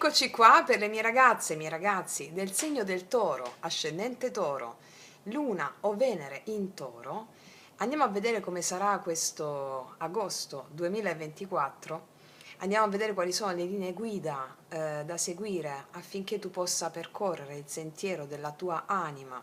Eccoci qua per le mie ragazze e i miei ragazzi del segno del Toro, ascendente Toro, Luna o Venere in Toro. Andiamo a vedere come sarà questo agosto 2024. Andiamo a vedere quali sono le linee guida da seguire affinché tu possa percorrere il sentiero della tua anima,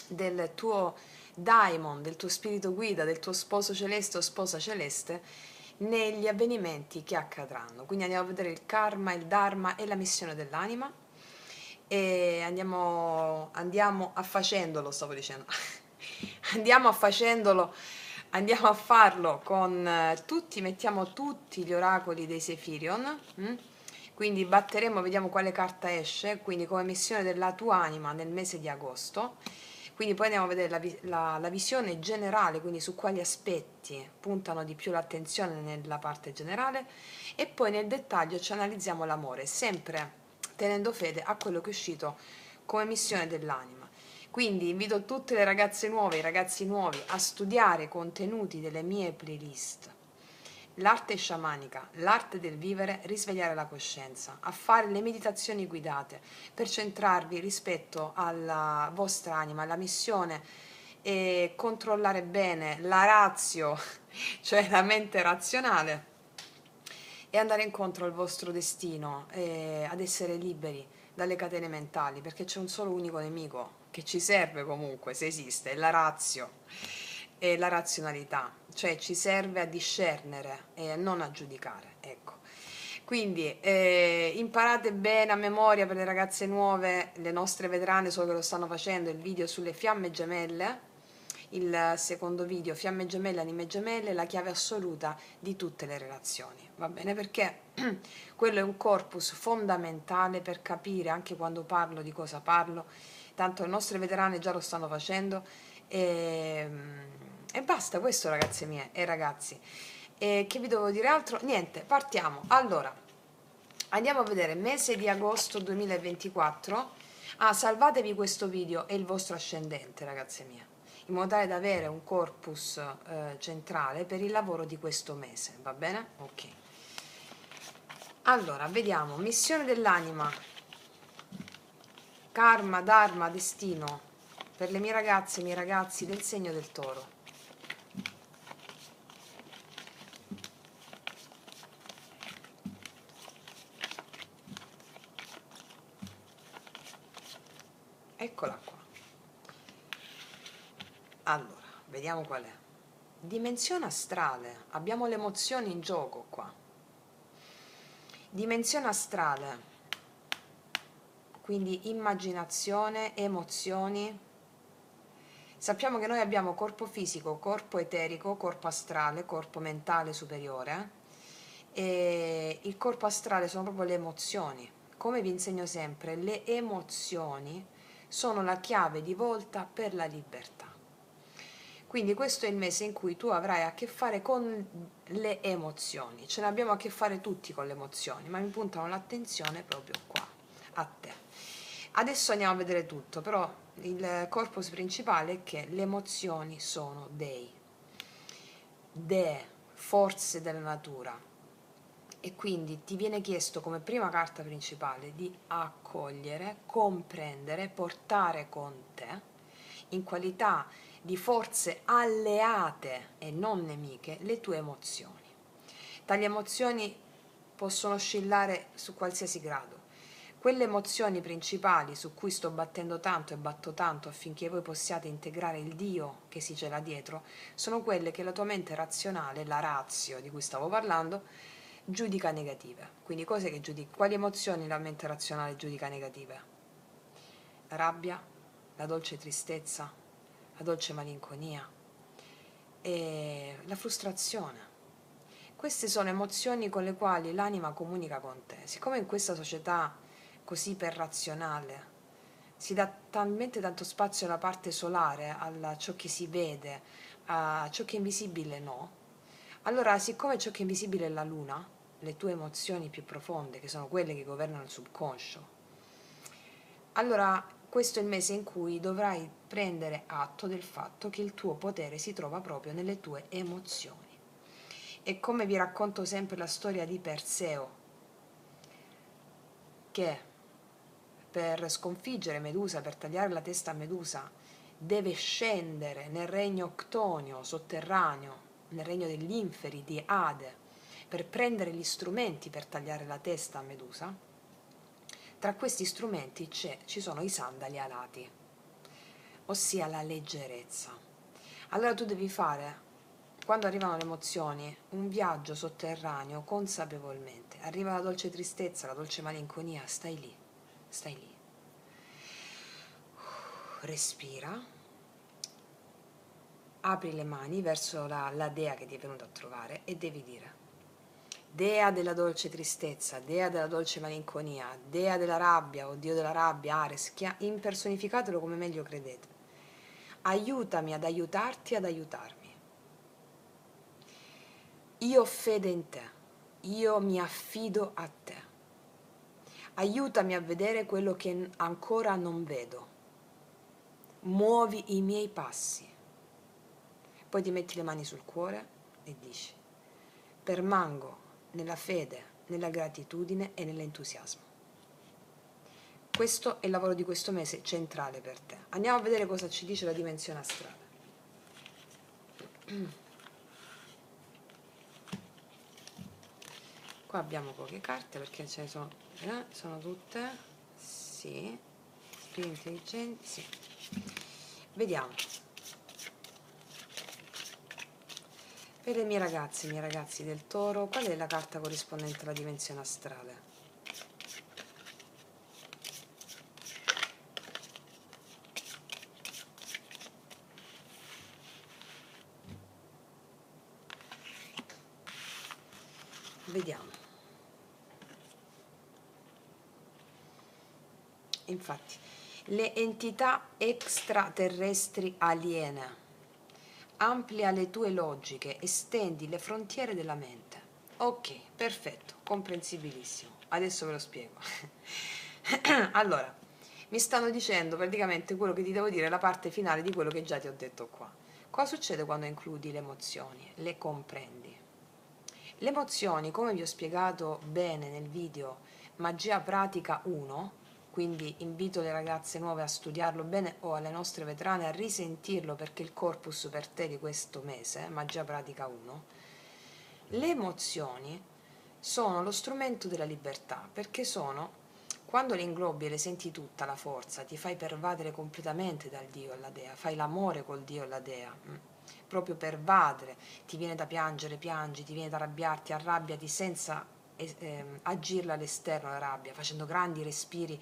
del tuo daimon, del tuo spirito guida, del tuo sposo celeste o sposa celeste negli avvenimenti che accadranno. Quindi andiamo a vedere il karma, il dharma e la missione dell'anima e andiamo a facendolo, stavo dicendo, andiamo a farlo con mettiamo tutti gli oracoli dei Sefirion, quindi batteremo, vediamo quale carta esce, quindi come missione della tua anima nel mese di agosto. Quindi poi andiamo a vedere la visione generale, quindi su quali aspetti puntano di più l'attenzione nella parte generale, e poi nel dettaglio ci analizziamo l'amore, sempre tenendo fede a quello che è uscito come missione dell'anima. Quindi invito tutte le ragazze nuove e i ragazzi nuovi a studiare i contenuti delle mie playlist. L'arte sciamanica, l'arte del vivere, risvegliare la coscienza, a fare le meditazioni guidate per centrarvi rispetto alla vostra anima, alla missione, e controllare bene la ratio, cioè la mente razionale, e andare incontro al vostro destino, ad essere liberi dalle catene mentali, perché c'è un solo unico nemico che ci serve comunque, se esiste, è la razio e la razionalità, cioè ci serve a discernere e non a giudicare, ecco. Quindi imparate bene a memoria, per le ragazze nuove, le nostre veterane so che lo stanno facendo, il video sulle fiamme gemelle, il secondo video, fiamme gemelle, anime gemelle, la chiave assoluta di tutte le relazioni, va bene? Perché quello è un corpus fondamentale per capire anche quando parlo di cosa parlo, tanto le nostre veterane già lo stanno facendo e, e basta, questo ragazze mie e ragazzi. E che vi devo dire altro? Niente, partiamo. Allora, andiamo a vedere mese di agosto 2024. Ah, salvatevi questo video e il vostro ascendente, ragazze mie, in modo tale da avere un corpus centrale per il lavoro di questo mese, va bene? Ok. Allora, vediamo, missione dell'anima, karma, dharma, destino, per le mie ragazze e i miei ragazzi del segno del Toro. Eccola qua. Allora, vediamo qual è. Dimensione astrale, abbiamo le emozioni in gioco qua. Dimensione astrale, quindi immaginazione, emozioni. Sappiamo che noi abbiamo corpo fisico, corpo eterico, corpo astrale, corpo mentale superiore, e il corpo astrale sono proprio le emozioni. Come vi insegno sempre, le emozioni sono la chiave di volta per la libertà. Quindi questo è il mese in cui tu avrai a che fare con le emozioni. Ce ne abbiamo a che fare tutti con le emozioni, ma mi puntano l'attenzione proprio qua, a te. Adesso andiamo a vedere tutto, però il corpus principale è che le emozioni sono dee, forze della natura, e quindi ti viene chiesto come prima carta principale di accogliere, comprendere, portare con te, in qualità di forze alleate e non nemiche, le tue emozioni. Tali emozioni possono oscillare su qualsiasi grado. Quelle emozioni principali su cui sto battendo tanto e batto tanto affinché voi possiate integrare il Dio che si cela dietro, sono quelle che la tua mente razionale, la ratio di cui stavo parlando, giudica negative. Quindi cose che giudica, quali emozioni la mente razionale giudica negative? La rabbia, la dolce tristezza, la dolce malinconia e la frustrazione. Queste sono emozioni con le quali l'anima comunica con te. Siccome in questa società così iperrazionale si dà talmente tanto spazio alla parte solare, a ciò che si vede, a ciò che è invisibile no, allora siccome ciò che è invisibile è la luna, le tue emozioni più profonde, che sono quelle che governano il subconscio, allora questo è il mese in cui dovrai prendere atto del fatto che il tuo potere si trova proprio nelle tue emozioni. E come vi racconto sempre la storia di Perseo, che per sconfiggere Medusa, per tagliare la testa a Medusa, deve scendere nel regno Ctonio, sotterraneo, nel regno degli inferi di Ade, per prendere gli strumenti per tagliare la testa a Medusa, tra questi strumenti ci sono i sandali alati, ossia la leggerezza. Allora tu devi fare, quando arrivano le emozioni, un viaggio sotterraneo consapevolmente. Arriva la dolce tristezza, la dolce malinconia, stai lì, stai lì. Respira, apri le mani verso la dea che ti è venuta a trovare e devi dire: dea della dolce tristezza, dea della dolce malinconia, dea della rabbia o dio della rabbia, Ares, impersonificatelo come meglio credete. Aiutami ad aiutarti ad aiutarmi. Io ho fede in te, io mi affido a te. Aiutami a vedere quello che ancora non vedo. Muovi i miei passi. Poi ti metti le mani sul cuore e dici: permango nella fede, nella gratitudine e nell'entusiasmo. Questo è il lavoro di questo mese centrale per te. Andiamo a vedere cosa ci dice la dimensione astrale. Qua abbiamo poche carte perché ce ne sono tutte, sì, spiriti intelligenti, sì. Vediamo. Per i miei ragazzi del Toro, qual è la carta corrispondente alla dimensione astrale? Vediamo. Infatti, le entità extraterrestri aliene. Amplia le tue logiche, estendi le frontiere della mente. Ok, perfetto, comprensibilissimo. Adesso ve lo spiego. Allora, mi stanno dicendo praticamente quello che ti devo dire, la parte finale di quello che già ti ho detto qua. Cosa succede quando includi le emozioni? Le comprendi. Le emozioni, come vi ho spiegato bene nel video Magia Pratica 1, quindi invito le ragazze nuove a studiarlo bene o alle nostre veterane a risentirlo perché il corpus per te di questo mese, Magia Pratica 1, le emozioni sono lo strumento della libertà, perché sono, quando le inglobi e le senti tutta la forza, ti fai pervadere completamente dal Dio e la Dea, fai l'amore col Dio e la Dea, proprio pervadere, ti viene da piangere, piangi, ti viene da arrabbiarti, arrabbiati senza agirla all'esterno la rabbia, facendo grandi respiri,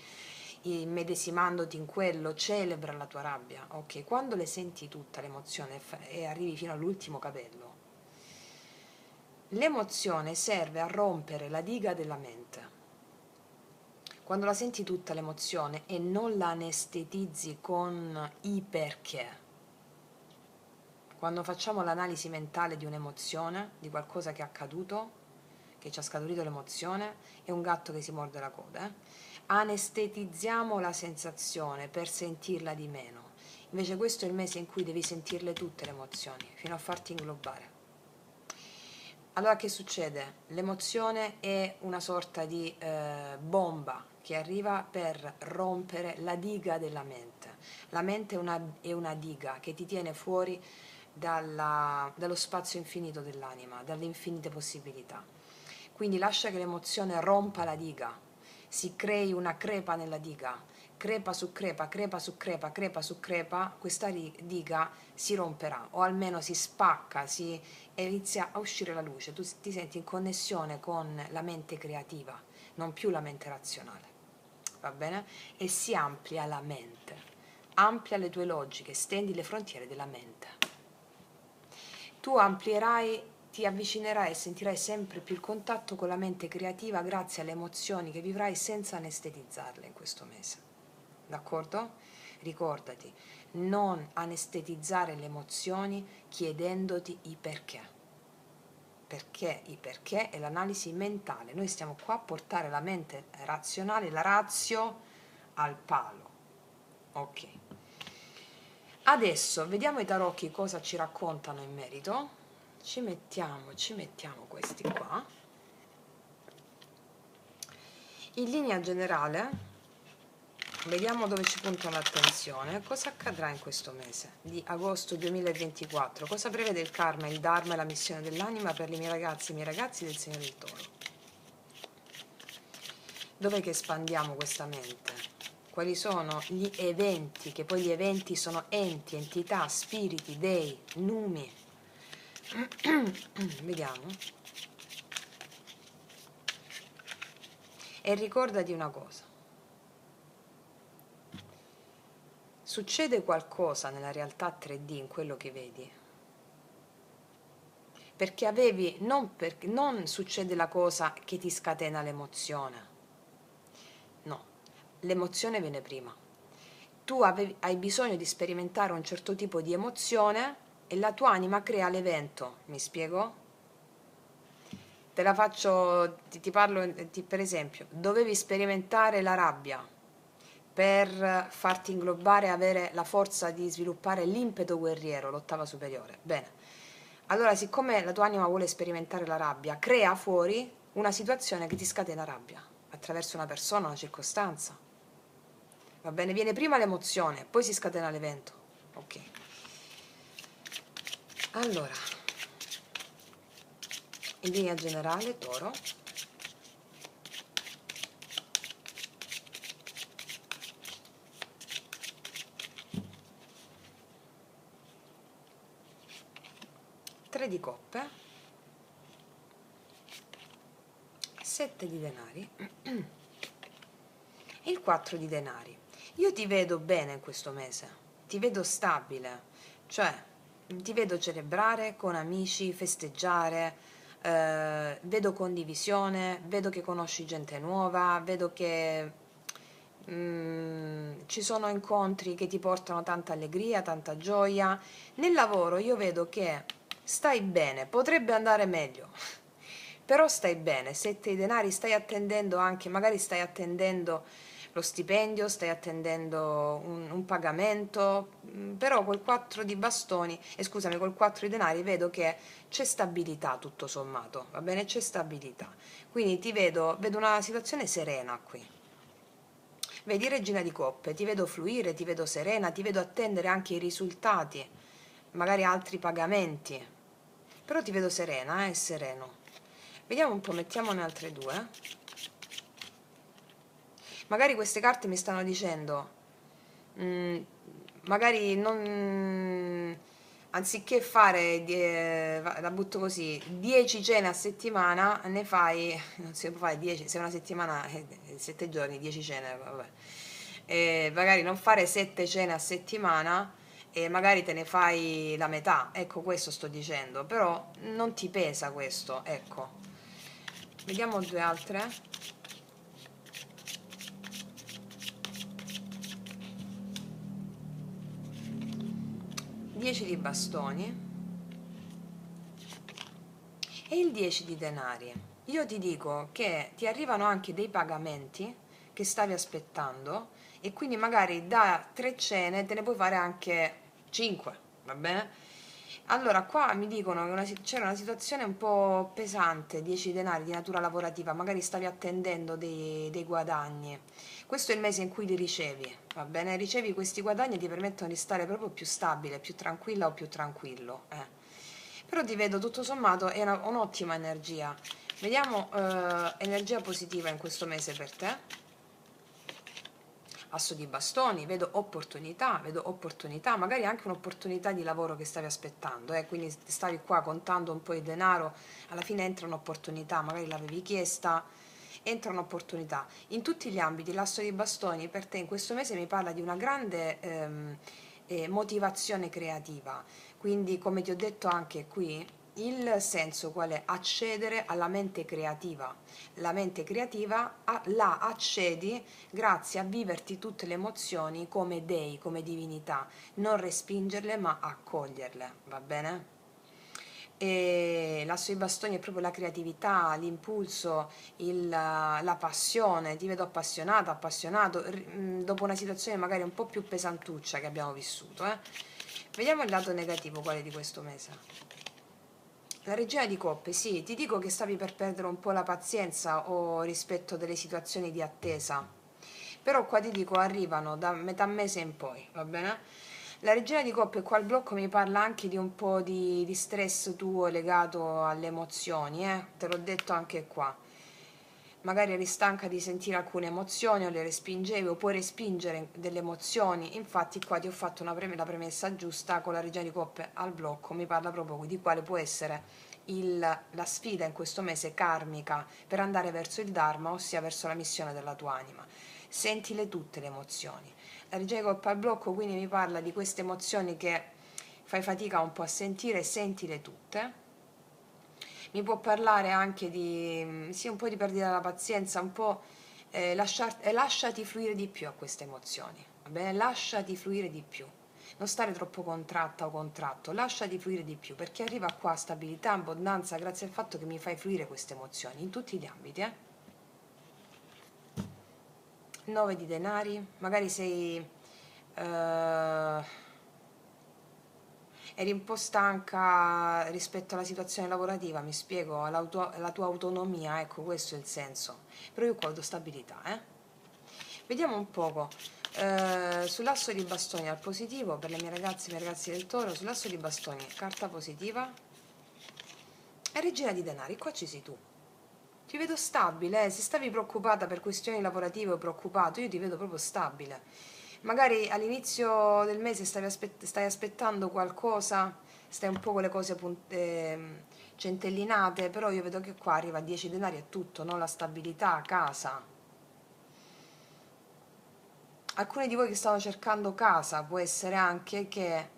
immedesimandoti in quello, celebra la tua rabbia. Ok, quando le senti tutta l'emozione e arrivi fino all'ultimo capello, l'emozione serve a rompere la diga della mente. Quando la senti tutta l'emozione e non la anestetizzi con i perché, quando facciamo l'analisi mentale di un'emozione, di qualcosa che è accaduto, che ci ha scaturito l'emozione, è un gatto che si morde la coda, anestetizziamo la sensazione per sentirla di meno. Invece questo è il mese in cui devi sentirle tutte le emozioni, fino a farti inglobare. Allora che succede? L'emozione è una sorta di bomba che arriva per rompere la diga della mente. La mente è una diga che ti tiene fuori dallo spazio infinito dell'anima, dalle infinite possibilità. Quindi lascia che l'emozione rompa la diga, si crei una crepa nella diga, crepa su crepa, crepa su crepa, crepa su crepa, questa diga si romperà o almeno si spacca, e inizia a uscire la luce, tu ti senti in connessione con la mente creativa, non più la mente razionale, va bene? E si amplia la mente, amplia le tue logiche, stendi le frontiere della mente. Tu amplierai, ti avvicinerai e sentirai sempre più il contatto con la mente creativa grazie alle emozioni che vivrai senza anestetizzarle in questo mese. D'accordo? Ricordati, non anestetizzare le emozioni chiedendoti i perché. Perché i perché è l'analisi mentale. Noi stiamo qua a portare la mente razionale, la razio al palo. Ok. Adesso vediamo i tarocchi cosa ci raccontano in merito. Ci mettiamo questi qua. In linea generale, vediamo dove ci punta l'attenzione. Cosa accadrà in questo mese di agosto 2024? Cosa prevede il karma, il dharma e la missione dell'anima per i miei ragazzi e i miei ragazzi del segno del Toro? Dov'è che espandiamo questa mente? Quali sono gli eventi, che poi gli eventi sono enti, entità, spiriti, dei, numi. Vediamo. E ricordati una cosa. Succede qualcosa nella realtà 3D, in quello che vedi, perché avevi, non succede la cosa che ti scatena l'emozione, no, l'emozione viene prima. Tu hai bisogno di sperimentare un certo tipo di emozione e la tua anima crea l'evento, mi spiego? Te la faccio, ti parlo, per esempio, dovevi sperimentare la rabbia per farti inglobare e avere la forza di sviluppare l'impeto guerriero, l'ottava superiore. Bene, allora siccome la tua anima vuole sperimentare la rabbia, crea fuori una situazione che ti scatena rabbia, attraverso una persona, una circostanza. Va bene, viene prima l'emozione, poi si scatena l'evento. Ok. Allora, in linea generale, Toro. Tre di coppe, 7 di denari e il 4 di denari. Io ti vedo bene in questo mese, ti vedo stabile, cioè ti vedo celebrare con amici, festeggiare, vedo condivisione, vedo che conosci gente nuova, vedo che ci sono incontri che ti portano tanta allegria, tanta gioia. Nel lavoro io vedo che stai bene, potrebbe andare meglio, però stai bene, 7 denari, stai attendendo anche, magari stai attendendo lo stipendio, stai attendendo un pagamento, però col 4 di bastoni, scusami, col 4 di denari vedo che c'è stabilità tutto sommato, va bene? C'è stabilità. Quindi vedo una situazione serena qui. Vedi Regina di Coppe, ti vedo fluire, ti vedo serena, ti vedo attendere anche i risultati, magari altri pagamenti, però ti vedo serena, sereno. Vediamo un po', mettiamone altre due. Magari queste carte mi stanno dicendo, magari non, anziché fare, la butto così, 10 cene a settimana, ne fai, non si può fare 10, se una settimana, 7 giorni, 10 cene, vabbè. Magari non fare 7 cene a settimana e magari te ne fai la metà, ecco questo sto dicendo, però non ti pesa questo, ecco. Vediamo due altre. 10 di bastoni e il 10 di denari. Io ti dico che ti arrivano anche dei pagamenti che stavi aspettando e quindi magari da 3 cene te ne puoi fare anche 5, va bene? Allora, qua mi dicono che c'era una situazione un po' pesante, 10 denari di natura lavorativa, magari stavi attendendo dei guadagni. Questo è il mese in cui li ricevi, va bene? Ricevi questi guadagni e ti permettono di stare proprio più stabile, più tranquilla o più tranquillo. Però ti vedo tutto sommato è un'ottima energia. Vediamo energia positiva in questo mese per te. Asso di bastoni, vedo opportunità, magari anche un'opportunità di lavoro che stavi aspettando, quindi stavi qua contando un po' di denaro, alla fine entra un'opportunità, magari l'avevi chiesta, entra un'opportunità. In tutti gli ambiti l'asso di bastoni per te in questo mese mi parla di una grande motivazione creativa, quindi come ti ho detto anche qui, il senso qual è? Accedere alla mente creativa. La mente creativa la accedi grazie a viverti tutte le emozioni come dei, come divinità, non respingerle ma accoglierle, va bene? E l'asso di bastoni è proprio la creatività, l'impulso, la passione, ti vedo appassionata, appassionato, dopo una situazione magari un po' più pesantuccia che abbiamo vissuto. Vediamo il lato negativo quale di questo mese. La regina di coppe, sì, ti dico che stavi per perdere un po' la pazienza o rispetto delle situazioni di attesa, però qua ti dico arrivano da metà mese in poi, va bene? La regina di coppe qua al blocco mi parla anche di un po' di stress tuo legato alle emozioni, te l'ho detto anche qua. Magari eri stanca di sentire alcune emozioni o le respingevi o puoi respingere delle emozioni, infatti qua ti ho fatto la premessa giusta con la regina di coppe al blocco, mi parla proprio di quale può essere la sfida in questo mese karmica per andare verso il Dharma, ossia verso la missione della tua anima. Sentile tutte le emozioni. La regina di coppe al blocco quindi mi parla di queste emozioni che fai fatica un po' a sentire, sentile tutte. Mi può parlare anche di, sì, un po' di perdita della pazienza, un po' lasciati fluire di più a queste emozioni, va bene? Lasciati fluire di più, non stare troppo contratta o contratto, lasciati fluire di più, perché arriva qua stabilità, abbondanza, grazie al fatto che mi fai fluire queste emozioni, in tutti gli ambiti, 9 di denari, magari sei... eri un po' stanca rispetto alla situazione lavorativa, mi spiego, alla tua autonomia, ecco questo è il senso. Però io qua ho stabilità, Vediamo un poco, sull'asso di bastoni al positivo, per le mie ragazze e i miei ragazzi del Toro, sull'asso di bastoni, carta positiva, e regina di denari, qua ci sei tu. Ti vedo stabile, se stavi preoccupata per questioni lavorative o preoccupato, io ti vedo proprio stabile. Magari all'inizio del mese stai aspettando qualcosa, stai un po' con le cose centellinate, però io vedo che qua arriva 10 denari e tutto, no? La stabilità, casa. Alcuni di voi che stanno cercando casa, può essere anche che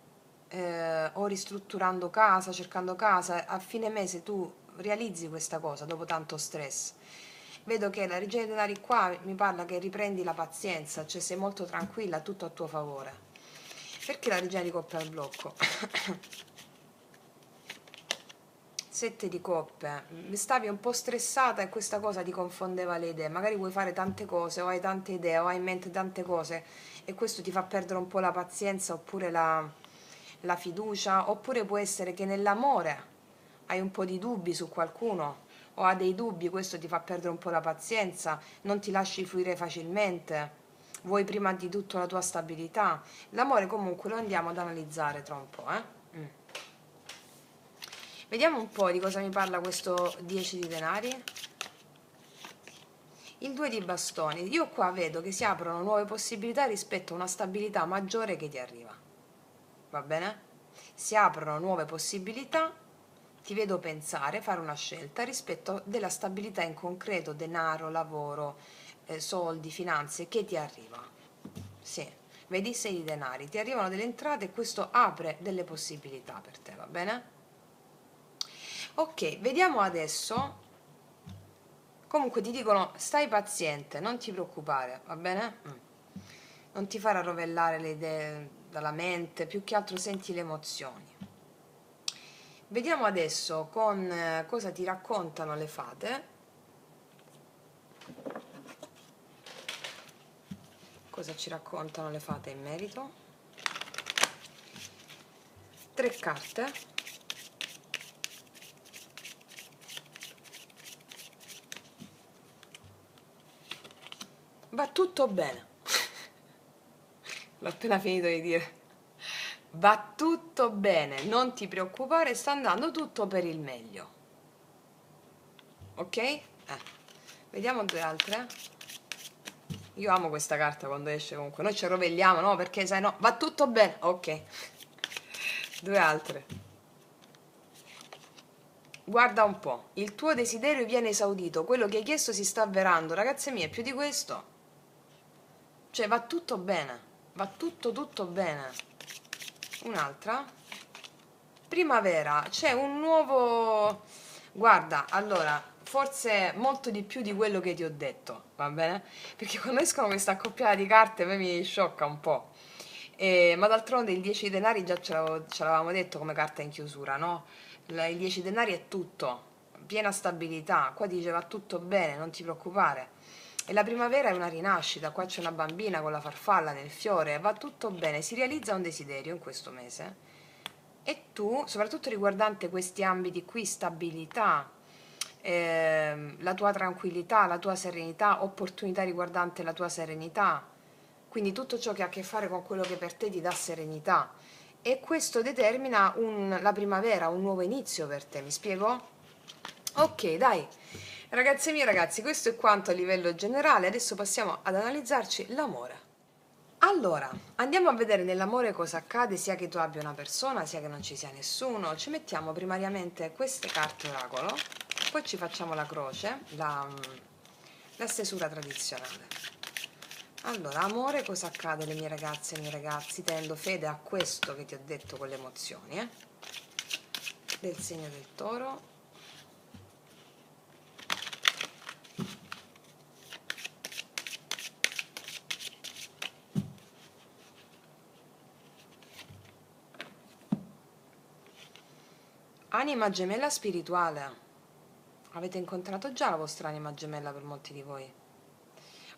o ristrutturando casa, cercando casa, a fine mese tu realizzi questa cosa dopo tanto stress. Vedo che la regina dei denari qua mi parla che riprendi la pazienza, cioè sei molto tranquilla, tutto a tuo favore. Perché la regina di coppe al blocco? 7 di coppe, stavi un po' stressata e questa cosa ti confondeva le idee, magari vuoi fare tante cose o hai tante idee o hai in mente tante cose e questo ti fa perdere un po' la pazienza oppure la fiducia, oppure può essere che nell'amore hai un po' di dubbi su qualcuno o hai dei dubbi, questo ti fa perdere un po' la pazienza, non ti lasci fluire facilmente, vuoi prima di tutto la tua stabilità. L'amore comunque lo andiamo ad analizzare tra un po', Vediamo un po' di cosa mi parla questo 10 di denari. Il 2 di bastoni. Io qua vedo che si aprono nuove possibilità rispetto a una stabilità maggiore che ti arriva. Va bene? Si aprono nuove possibilità, ti vedo pensare, fare una scelta rispetto della stabilità in concreto, denaro, lavoro, soldi, finanze, che ti arriva. Sì, vedi 6 di denari, ti arrivano delle entrate e questo apre delle possibilità per te, va bene? Ok, vediamo adesso. Comunque ti dicono stai paziente, non ti preoccupare, va bene? Non ti far arrovellare le idee dalla mente, più che altro senti le emozioni. Vediamo adesso con cosa ti raccontano le fate. Cosa ci raccontano le fate in merito? 3 carte. Va tutto bene. L'ho appena finito di dire. Va tutto bene, non ti preoccupare, sta andando tutto per il meglio. Ok? Vediamo 2 altre. Io amo questa carta quando esce comunque. Noi ci rovelliamo, no? Perché sai, no, va tutto bene. Ok. 2 altre. Guarda un po', il tuo desiderio viene esaudito, quello che hai chiesto si sta avverando. Ragazze mie, più di questo. Cioè, va tutto bene. Va tutto bene. Un'altra. Primavera, c'è un nuovo... Guarda, allora, forse molto di più di quello che ti ho detto, va bene? Perché quando escono questa accoppiata di carte poi mi sciocca un po'. Ma d'altronde il 10 denari già ce l'avevamo detto come carta in chiusura, no? Il 10 denari è tutto, piena stabilità, qua dice va tutto bene, non ti preoccupare. E la primavera è una rinascita, qua c'è una bambina con la farfalla nel fiore, va tutto bene, si realizza un desiderio in questo mese. E tu, soprattutto riguardante questi ambiti qui, stabilità, la tua tranquillità, la tua serenità, opportunità riguardante la tua serenità, quindi tutto ciò che ha a che fare con quello che per te ti dà serenità. E questo determina la primavera, un nuovo inizio per te, mi spiego? Ok, dai. Ragazze mie, ragazzi, questo è quanto a livello generale. Adesso passiamo ad analizzarci l'amore. Allora, andiamo a vedere nell'amore cosa accade, sia che tu abbia una persona, sia che non ci sia nessuno. Ci mettiamo primariamente queste carte oracolo, poi ci facciamo la croce, la stesura tradizionale. Allora, amore, cosa accade, le mie ragazze e i miei ragazzi, tenendo fede a questo che ti ho detto con le emozioni, del segno del toro. Anima gemella spirituale. Avete incontrato già la vostra anima gemella per molti di voi?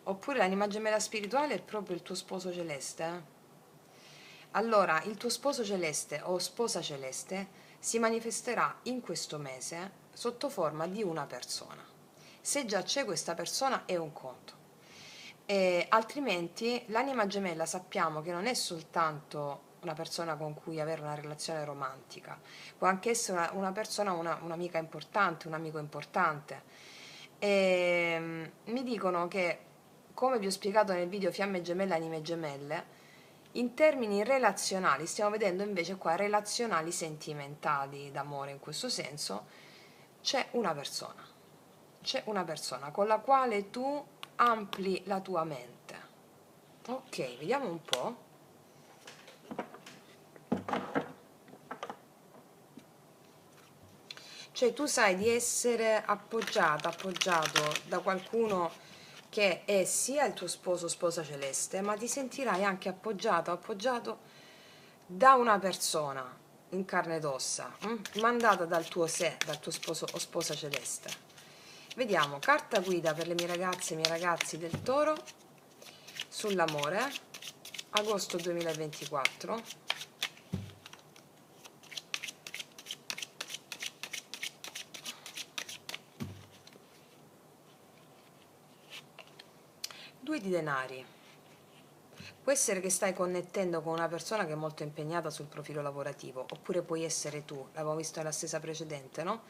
Oppure l'anima gemella spirituale è proprio il tuo sposo celeste? Allora, il tuo sposo celeste o sposa celeste si manifesterà in questo mese sotto forma di una persona. Se già c'è questa persona è un conto. Altrimenti l'anima gemella sappiamo che non è soltanto una persona con cui avere una relazione romantica, può anche essere una persona, un'amica importante, un amico importante. Mi dicono che, come vi ho spiegato nel video Fiamme gemelle, anime gemelle, in termini relazionali, stiamo vedendo invece qua relazionali sentimentali d'amore in questo senso, c'è una persona con la quale tu ampli la tua mente. Ok, vediamo un po'. Cioè tu sai di essere appoggiato da qualcuno che è sia il tuo sposo o sposa celeste, ma ti sentirai anche appoggiato da una persona in carne ed ossa, mandata dal tuo sé, dal tuo sposo o sposa celeste. Vediamo, carta guida per le mie ragazze e i miei ragazzi del Toro sull'amore, agosto 2024. Due di denari. Può essere che stai connettendo con una persona che è molto impegnata sul profilo lavorativo, oppure puoi essere tu, l'abbiamo visto nella stessa precedente, no?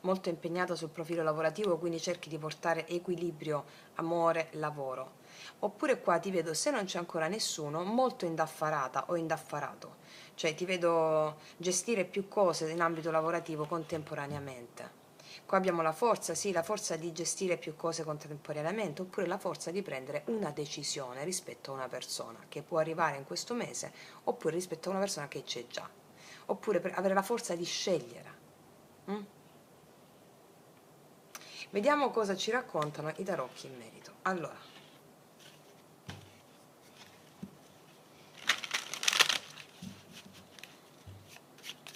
Molto impegnata sul profilo lavorativo, quindi cerchi di portare equilibrio, amore, lavoro. Oppure qua ti vedo, se non c'è ancora nessuno, molto indaffarata o indaffarato, cioè ti vedo gestire più cose in ambito lavorativo contemporaneamente. Qua abbiamo la forza, sì, la forza di gestire più cose contemporaneamente, oppure la forza di prendere una decisione rispetto a una persona che può arrivare in questo mese, oppure rispetto a una persona che c'è già, oppure per avere la forza di scegliere. Mm? Vediamo cosa ci raccontano i tarocchi in merito. Allora,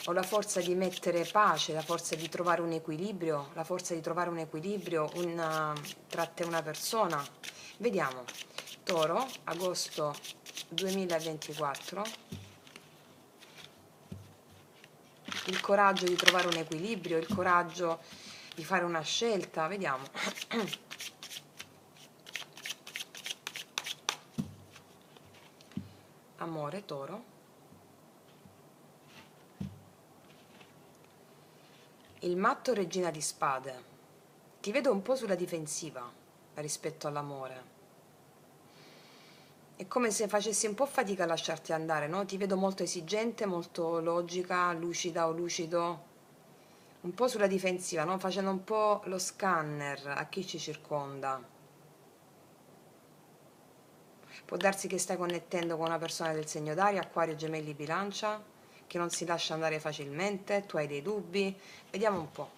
ho la forza di mettere pace, la forza di trovare un equilibrio, la forza di trovare un equilibrio tra te e una persona. Vediamo, Toro, agosto 2024, il coraggio di trovare un equilibrio, il coraggio di fare una scelta, vediamo. Amore, Toro. Il matto, regina di spade. Ti vedo un po' sulla difensiva rispetto all'amore. È come se facessi un po' fatica a lasciarti andare, no? Ti vedo molto esigente, molto logica, lucida o lucido, un po' sulla difensiva, no? Facendo un po' lo scanner a chi ci circonda. Può darsi che stai connettendo con una persona del segno d'aria, Acquario, Gemelli, Bilancia, che non si lascia andare facilmente, tu hai dei dubbi. Vediamo un po'.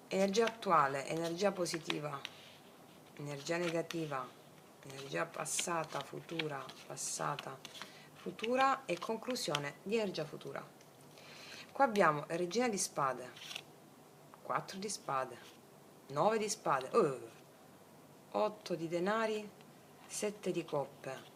Energia attuale, energia positiva, energia negativa, energia passata, futura e conclusione di energia futura. Qua abbiamo regina di spade, 4 di spade, 9 di spade, 8 di denari, 7 di coppe.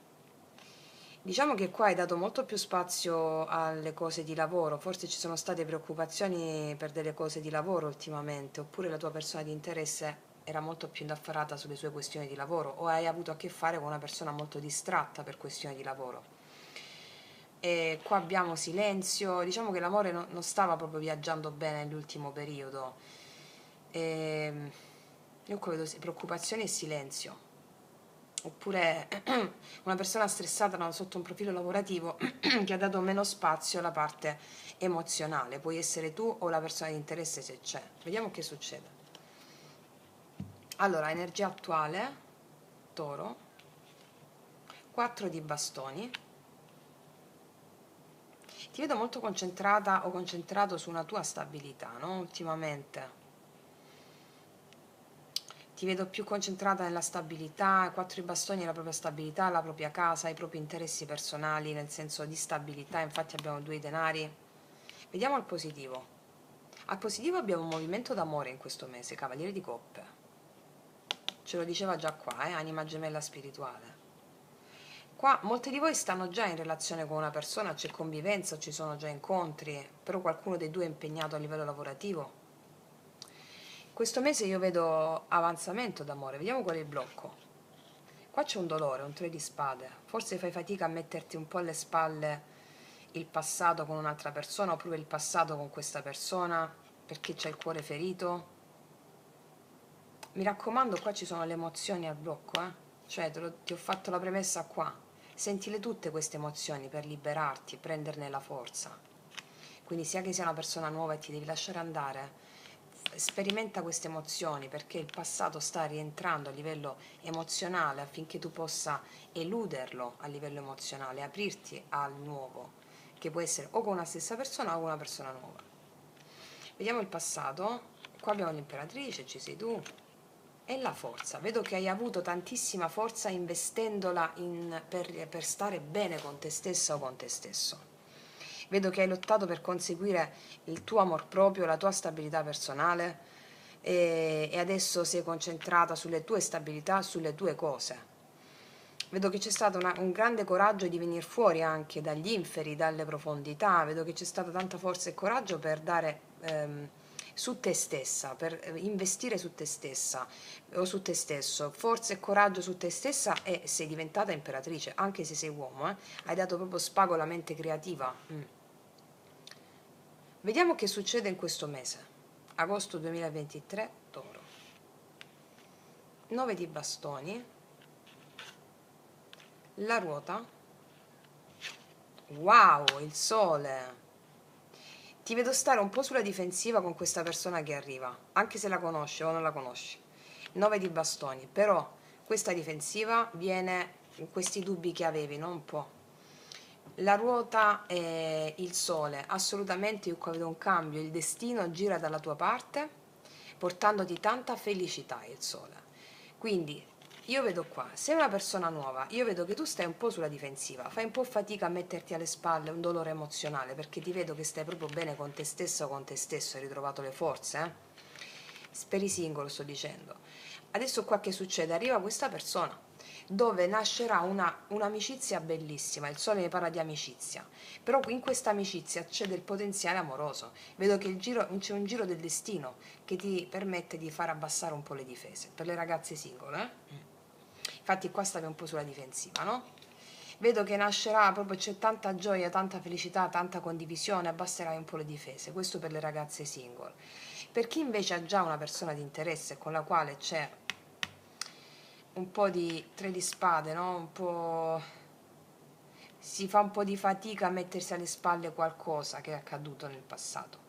Diciamo che qua hai dato molto più spazio alle cose di lavoro, forse ci sono state preoccupazioni per delle cose di lavoro ultimamente, oppure la tua persona di interesse era molto più indaffarata sulle sue questioni di lavoro, o hai avuto a che fare con una persona molto distratta per questioni di lavoro. E qua abbiamo silenzio, diciamo che l'amore non stava proprio viaggiando bene nell'ultimo periodo. Io qua vedo preoccupazione e silenzio. Oppure una persona stressata sotto un profilo lavorativo che ha dato meno spazio alla parte emozionale. Puoi essere tu o la persona di interesse se c'è. Vediamo che succede. Allora, energia attuale, Toro, 4 di bastoni. Ti vedo molto concentrata o concentrato su una tua stabilità, no? Ultimamente. Ti vedo più concentrata nella stabilità, 4 di bastoni è la propria stabilità, la propria casa, i propri interessi personali, nel senso di stabilità, infatti abbiamo 2 denari. Vediamo il positivo. Al positivo abbiamo un movimento d'amore in questo mese, Cavaliere di Coppe. Ce lo diceva già qua, anima gemella spirituale. Qua molti di voi stanno già in relazione con una persona, c'è convivenza, ci sono già incontri, però qualcuno dei due è impegnato a livello lavorativo. Questo mese io vedo avanzamento d'amore, vediamo qual è il blocco. Qua c'è un dolore, un 3 di spade, forse fai fatica a metterti un po' alle spalle il passato con un'altra persona oppure il passato con questa persona perché c'è il cuore ferito. Mi raccomando, qua ci sono le emozioni al blocco, cioè ti ho fatto la premessa qua, sentile tutte queste emozioni per liberarti, prenderne la forza. Quindi sia che sia una persona nuova e ti devi lasciare andare, sperimenta queste emozioni perché il passato sta rientrando a livello emozionale affinché tu possa eluderlo a livello emozionale, aprirti al nuovo, che può essere o con una stessa persona o con una persona nuova. Vediamo il passato, qua abbiamo l'imperatrice, ci sei tu, e la forza. Vedo che hai avuto tantissima forza investendola per stare bene con te stessa o con te stesso. Vedo che hai lottato per conseguire il tuo amor proprio, la tua stabilità personale e adesso sei concentrata sulle tue stabilità, sulle tue cose. Vedo che c'è stato un grande coraggio di venire fuori anche dagli inferi, dalle profondità, vedo che c'è stata tanta forza e coraggio per dare su te stessa, per investire su te stessa o su te stesso, forza e coraggio su te stessa e sei diventata imperatrice, anche se sei uomo, hai dato proprio spago alla mente creativa. Vediamo che succede in questo mese, agosto 2023, Toro. 9 di bastoni, la ruota, wow, il sole. Ti vedo stare un po' sulla difensiva con questa persona che arriva, anche se la conosci o non la conosci. 9 di bastoni, però questa difensiva viene questi dubbi che avevi, no? Un po'. La ruota e il sole, assolutamente io qua vedo un cambio, il destino gira dalla tua parte, portandoti tanta felicità il sole. Quindi io vedo qua, sei una persona nuova, io vedo che tu stai un po' sulla difensiva, fai un po' fatica a metterti alle spalle un dolore emozionale, perché ti vedo che stai proprio bene con te stessa o con te stesso, hai ritrovato le forze, Per i singolo sto dicendo. Adesso qua che succede? Arriva questa persona dove nascerà un'amicizia bellissima, il sole mi parla di amicizia, però in questa amicizia c'è del potenziale amoroso, vedo che c'è un giro del destino che ti permette di far abbassare un po' le difese, per le ragazze singole, Infatti qua stavi un po' sulla difensiva, no? Vedo che nascerà proprio, c'è tanta gioia, tanta felicità, tanta condivisione, abbasserai un po' le difese, questo per le ragazze single. Per chi invece ha già una persona di interesse con la quale c'è un po' di 3 di spade, no? Un po'... si fa un po' di fatica a mettersi alle spalle qualcosa che è accaduto nel passato.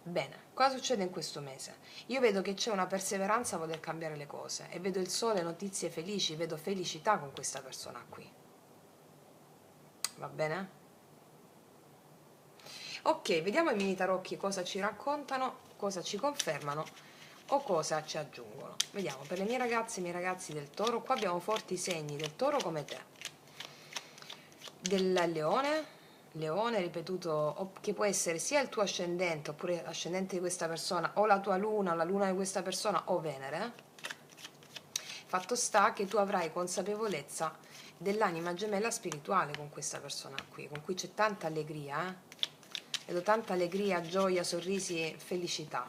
Bene, cosa succede in questo mese? Io vedo che c'è una perseveranza a voler cambiare le cose e vedo il sole, notizie felici, vedo felicità con questa persona qui. Va bene? Ok, vediamo i mini tarocchi cosa ci raccontano, cosa ci confermano o cosa ci aggiungono. Vediamo, per le mie ragazze e i miei ragazzi del Toro, qua abbiamo forti segni del Toro come te. Del Leone ripetuto, che può essere sia il tuo ascendente oppure l'ascendente di questa persona o la tua luna o la luna di questa persona o Venere. Fatto sta che tu avrai consapevolezza dell'anima gemella spirituale con questa persona qui, con cui c'è tanta allegria, vedo tanta allegria, gioia, sorrisi e felicità.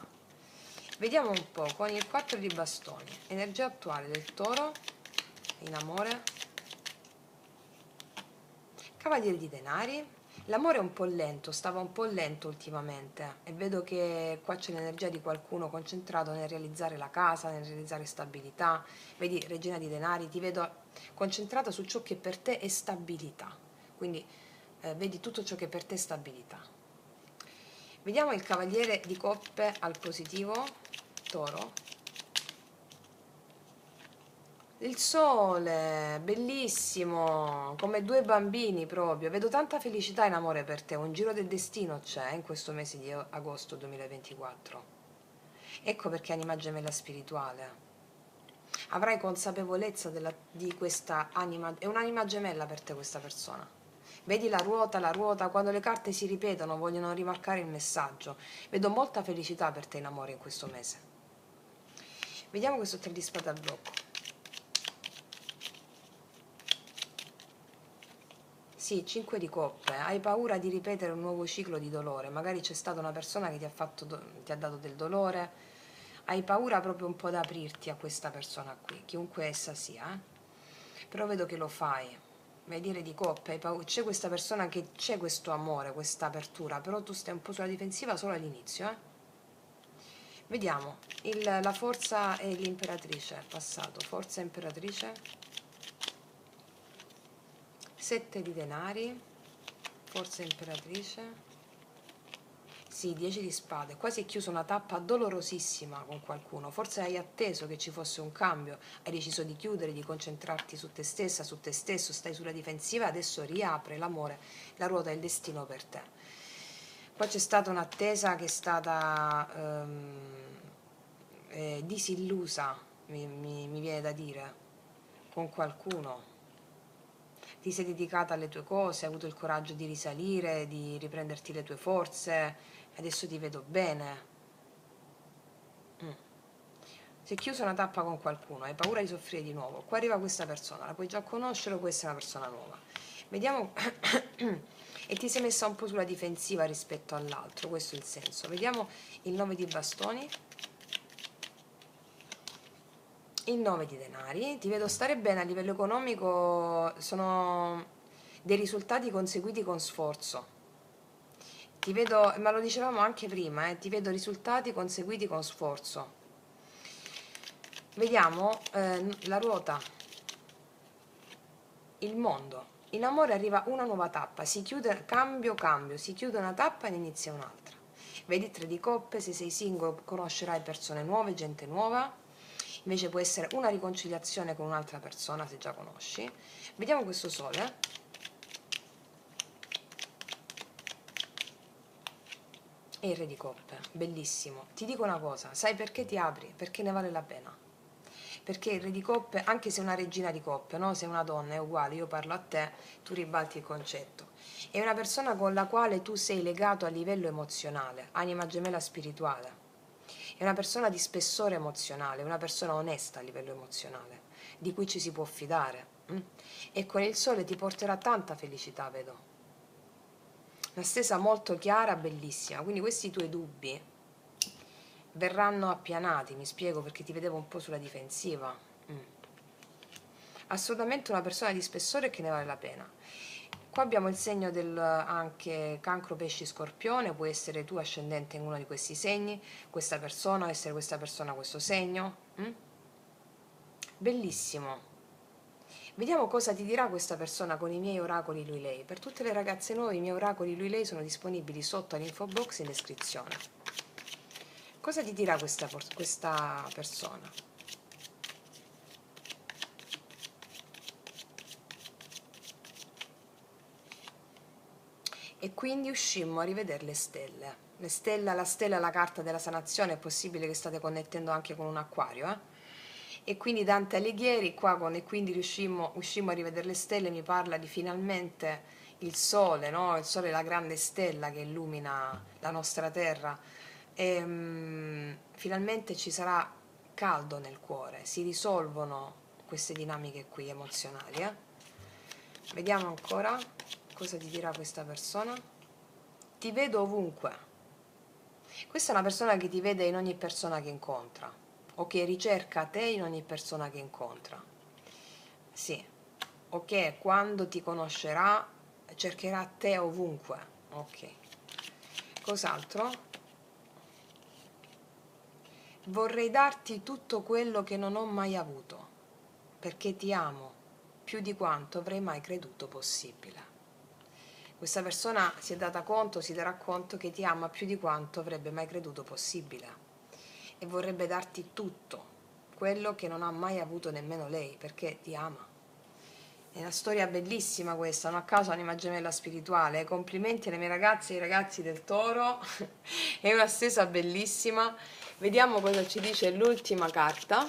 Vediamo un po' con il 4 di bastoni, energia attuale del toro in amore, cavaliere di denari. L'amore è un po' lento, stava un po' lento ultimamente e vedo che qua c'è l'energia di qualcuno concentrato nel realizzare la casa, nel realizzare stabilità. Vedi, regina di denari, ti vedo concentrata su ciò che per te è stabilità, quindi vedi tutto ciò che per te è stabilità. Vediamo il cavaliere di coppe al positivo, toro. Il sole, bellissimo, come due bambini proprio. Vedo tanta felicità in amore per te, un giro del destino c'è in questo mese di agosto 2024. Ecco perché anima gemella spirituale. Avrai consapevolezza di questa anima, è un'anima gemella per te questa persona. Vedi la ruota, quando le carte si ripetono vogliono rimarcare il messaggio. Vedo molta felicità per te in amore in questo mese. Vediamo questo 3 di spade al blocco. Sì, 5 di coppe, hai paura di ripetere un nuovo ciclo di dolore, magari c'è stata una persona che ti ha dato del dolore, hai paura proprio un po' di aprirti a questa persona qui, chiunque essa sia, però vedo che lo fai. Vedi Re di coppe, c'è questa persona che c'è questo amore, questa apertura, però tu stai un po' sulla difensiva solo all'inizio, Vediamo, la forza e l'imperatrice, passato, forza e imperatrice, 7 di denari, forza imperatrice, sì, 10 di spade, quasi è chiusa una tappa dolorosissima con qualcuno, forse hai atteso che ci fosse un cambio, hai deciso di chiudere, di concentrarti su te stessa, su te stesso, stai sulla difensiva, adesso riapre l'amore, la ruota del destino per te. Qua c'è stata un'attesa che è stata disillusa, mi viene da dire, con qualcuno. Ti sei dedicata alle tue cose, hai avuto il coraggio di risalire, di riprenderti le tue forze, adesso ti vedo bene. Si è chiusa una tappa con qualcuno, hai paura di soffrire di nuovo. Qua arriva questa persona, la puoi già conoscere o può essere una persona nuova. Vediamo. E ti sei messa un po' sulla difensiva rispetto all'altro, questo è il senso. Vediamo il 9 di bastoni. Il 9 di denari, ti vedo stare bene a livello economico, sono dei risultati conseguiti con sforzo. Ti vedo, ma lo dicevamo anche prima, ti vedo risultati conseguiti con sforzo. Vediamo la ruota, il mondo. In amore arriva una nuova tappa, si chiude, cambio, si chiude una tappa e ne inizia un'altra. Vedi 3 di coppe, se sei single conoscerai persone nuove, gente nuova. Invece può essere una riconciliazione con un'altra persona se già conosci. Vediamo questo sole. E il re di coppe, bellissimo. Ti dico una cosa, sai perché ti apri? Perché ne vale la pena. Perché il re di coppe, anche se è una regina di coppe, no? Se è una donna è uguale, io parlo a te, tu ribalti il concetto. È una persona con la quale tu sei legato a livello emozionale, anima gemella spirituale. È una persona di spessore emozionale, una persona onesta a livello emozionale, di cui ci si può fidare. E con il sole ti porterà tanta felicità, vedo. Una stesa molto chiara, bellissima. Quindi questi tuoi dubbi verranno appianati, mi spiego, perché ti vedevo un po' sulla difensiva. Assolutamente una persona di spessore che ne vale la pena. Qua abbiamo il segno del anche cancro, pesci, scorpione, può essere tu ascendente in uno di questi segni, questa persona, essere questa persona questo segno. Bellissimo. Vediamo cosa ti dirà questa persona con i miei oracoli lui-lei. Per tutte le ragazze nuove i miei oracoli lui-lei sono disponibili sotto all'info box in descrizione. Cosa ti dirà questa persona? E quindi uscimmo a rivedere le stelle. La stella è la carta della sanazione, è possibile che state connettendo anche con un acquario, E quindi Dante Alighieri qua e quindi uscimmo a rivedere le stelle, mi parla di finalmente il sole, no? Il sole è la grande stella che illumina la nostra terra e finalmente ci sarà caldo nel cuore, si risolvono queste dinamiche qui emozionali, Vediamo ancora cosa ti dirà questa persona. Ti vedo ovunque. Questa è una persona che ti vede in ogni persona che incontra, o che ricerca te in ogni persona che incontra. Sì, ok, quando ti conoscerà cercherà te ovunque. Ok. Cos'altro? Vorrei darti tutto quello che non ho mai avuto, perché ti amo più di quanto avrei mai creduto possibile. Questa persona si è data conto, si darà conto che ti ama più di quanto avrebbe mai creduto possibile e vorrebbe darti tutto, quello che non ha mai avuto nemmeno lei, perché ti ama. È una storia bellissima questa, non a caso anima gemella spirituale. Complimenti alle mie ragazze e ai ragazzi del Toro, è una stesa bellissima. Vediamo cosa ci dice l'ultima carta.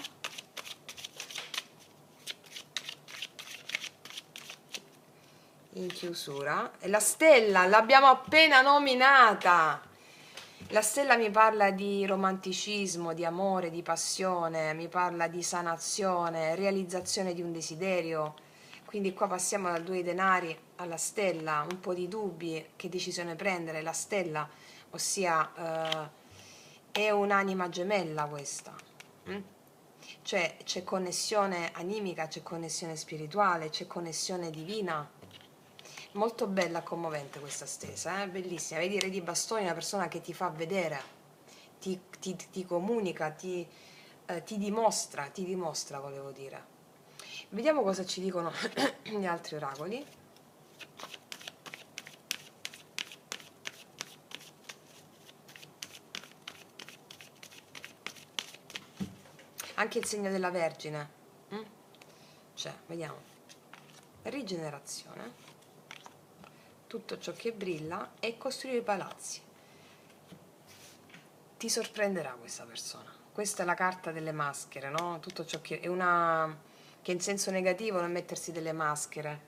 In chiusura. E la stella l'abbiamo appena nominata. La stella mi parla di romanticismo, di amore, di passione, mi parla di sanazione, realizzazione di un desiderio. Quindi qua passiamo dal 2 di denari alla stella, un po' di dubbi, che decisione prendere. La stella, ossia è un'anima gemella questa. Cioè c'è connessione animica, c'è connessione spirituale, c'è connessione divina. Molto bella, commovente questa stesa, bellissima. Vedi Re di bastoni, una persona che ti fa vedere, ti comunica, ti dimostra, volevo dire. Vediamo cosa ci dicono gli altri oracoli. Anche il segno della Vergine. Cioè, vediamo. Rigenerazione. Tutto ciò che brilla e costruire palazzi. Ti sorprenderà questa persona. Questa è la carta delle maschere, no? Tutto ciò che è una che in senso negativo non mettersi delle maschere.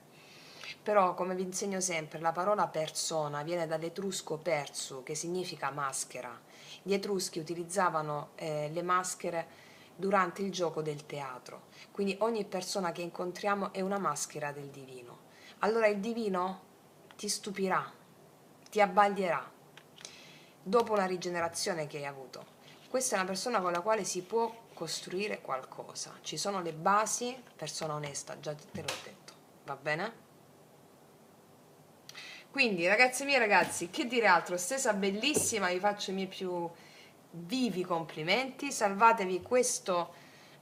Però, come vi insegno sempre, la parola persona viene dall'etrusco persu, che significa maschera. Gli etruschi utilizzavano le maschere durante il gioco del teatro. Quindi ogni persona che incontriamo è una maschera del divino. Allora il divino ti stupirà, ti abbaglierà dopo una rigenerazione che hai avuto. Questa è una persona con la quale si può costruire qualcosa. Ci sono le basi, persona onesta, già te l'ho detto, va bene? Quindi ragazzi miei, ragazzi, che dire altro, stesa bellissima, vi faccio i miei più vivi complimenti, salvatevi questo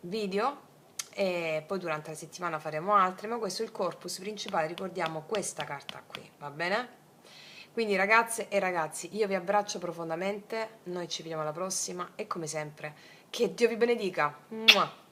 video e poi durante la settimana faremo altre, ma questo è il corpus principale, ricordiamo questa carta qui, va bene? Quindi ragazze e ragazzi, io vi abbraccio profondamente, noi ci vediamo alla prossima e come sempre, che Dio vi benedica! Mua!